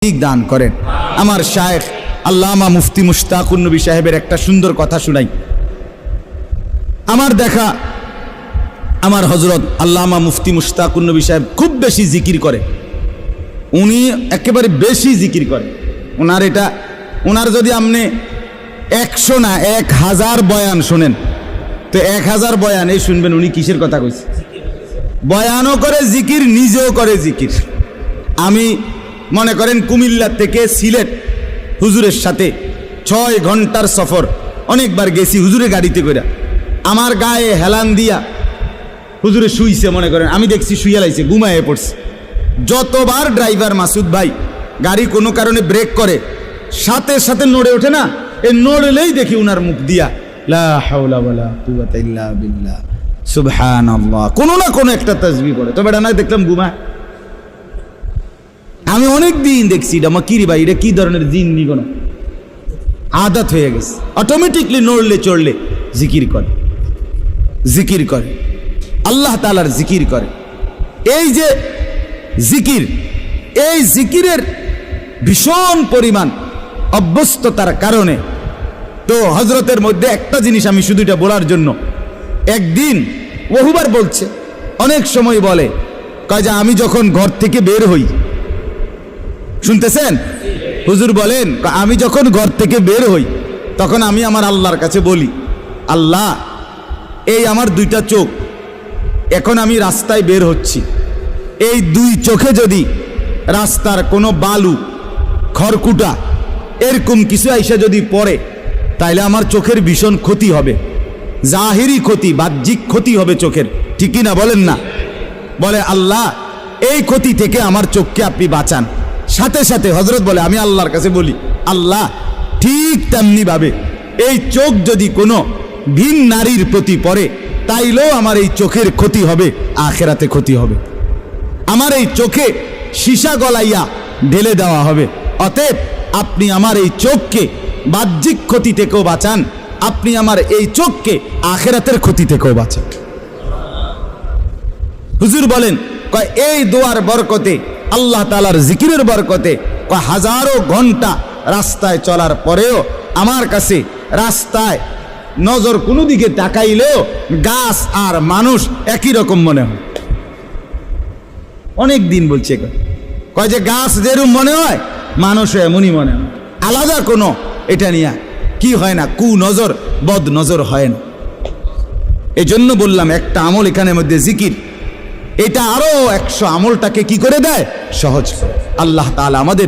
দান করেন। আমার শায়েখ আল্লামা মুফতি মুশতাকুন নবী সাহেবের একটা সুন্দর কথা শুনাই। আমার দেখা আমার হযরত আল্লামা মুফতি মুশতাকুন নবী সাহেব খুব বেশি জিকির করে। উনি একেবারে বেশি জিকির করে। ওনার যদি আপনি 100 না 1000 বয়ান শোনেন তো 1000 বয়ান এই শুনবেন উনি কিসের কথা কইছে। বয়ানও করে জিকির, নিজেও করে জিকির। আমি মনে করেন কুমিল্লা থেকে সিলেট হুজুরের সাথে 6 ঘন্টার সফর অনেকবার গেছি হুজুরে গাড়িতে করে। আমার গায়ে হেলান দিয়া হুজুরে শুইছে, মনে করেন আমি দেখছি শুইয়া লাইছে, ঘুমায়ে পড়ছে। যতবার ড্রাইভার মাসুদ ভাই গাড়ি কোনো কারণে ব্রেক করে সাথে সাথে নড়ে ওঠে না, এই নড়লেই দেখি উনার মুখ দিয়া লা হাওলা ওয়ালা কুওয়াতা ইল্লা বিল্লাহ সুবহানাল্লাহ কোনো না কোনো একটা তাসবিহ পড়ে। তবে এটা না দেখলাম ঘুমায়। আমি অনেক দিন দেখছি এটা মাকিরি ভাই, এটা কি ধরনের জিন নিগণ আদত হয়ে গেছে, অটোমেটিকলি নড়লে চড়লে জিকির করে আল্লাহ তাআলার জিকির করে। এই যে জিকির, এই জিকিরের ভীষণ পরিমাণ অভ্যস্ততার কারণে তো হযরতের মধ্যে একটা জিনিস আমি শুধু এটা বলার জন্য একদিন বহুবার বলছে, অনেক সময় বলে কয় যে আমি যখন ঘর থেকে বের হই, শুনতেছেন হুজুর বলেন, আমি যখন ঘর থেকে বের হই তখন আমি আমার আল্লাহর কাছে বলি, আল্লাহ এই আমার 2টা চোখ, এখন আমি রাস্তায় বের হচ্ছি, এই 2 চোখে যদি রাস্তার কোনো বালু খড়কুটা এরকম কিছু আইসা যদি পড়ে তাইলে আমার চোখের ভীষণ ক্ষতি হবে, জাহিরি ক্ষতি, বাহ্যিক ক্ষতি হবে চোখের, ঠিক কি না বলেন না? বলে আল্লাহ এই ক্ষতি থেকে আমার চোখকে আপনি বাঁচান। সাথে সাথে হযরত বলে আমি আল্লাহর কাছে বলি, আল্লাহ ঠিক তেমনি ভাবে এই চোখ যদি কোনো ভিন নারীর প্রতি পড়ে তাইলেও আমার এই চোখের ক্ষতি হবে, আখিরাতে ক্ষতি হবে, আমার এই চোখে সীসা গলাইয়া ঢেলে দেওয়া হবে। অতএব আপনি আমার এই চোখকে বাহ্যিক ক্ষতি থেকেও বাঁচান, আপনি আমার এই চোখকে আখিরাতের ক্ষতি থেকেও বাঁচান। হুজুর বলেন কয় এই দোয়ার বরকতে, আল্লাহ তাআলার জিকিরের বরকতে কয় হাজারো ঘন্টা রাস্তায় চলার পরেও আমার কাছে রাস্তায় নজর কোনো দিকে তাকাইলেও গাছ আর মানুষ একই রকম মনে হয়। অনেক দিন বলছে কয় যে গাছ যেরকম মনে হয় মানুষও এমনই মনে হয়, আলাদা কোনো এটা নিয়ে কি হয় না, কু নজর বদ নজর হয় না। এই জন্য বললাম একটা আমল এখানের মধ্যে জিকির, এটা আরো 100 আমলটাকে কি করে দেয়, সহজ। আল্লাহ তাআলা আমাদের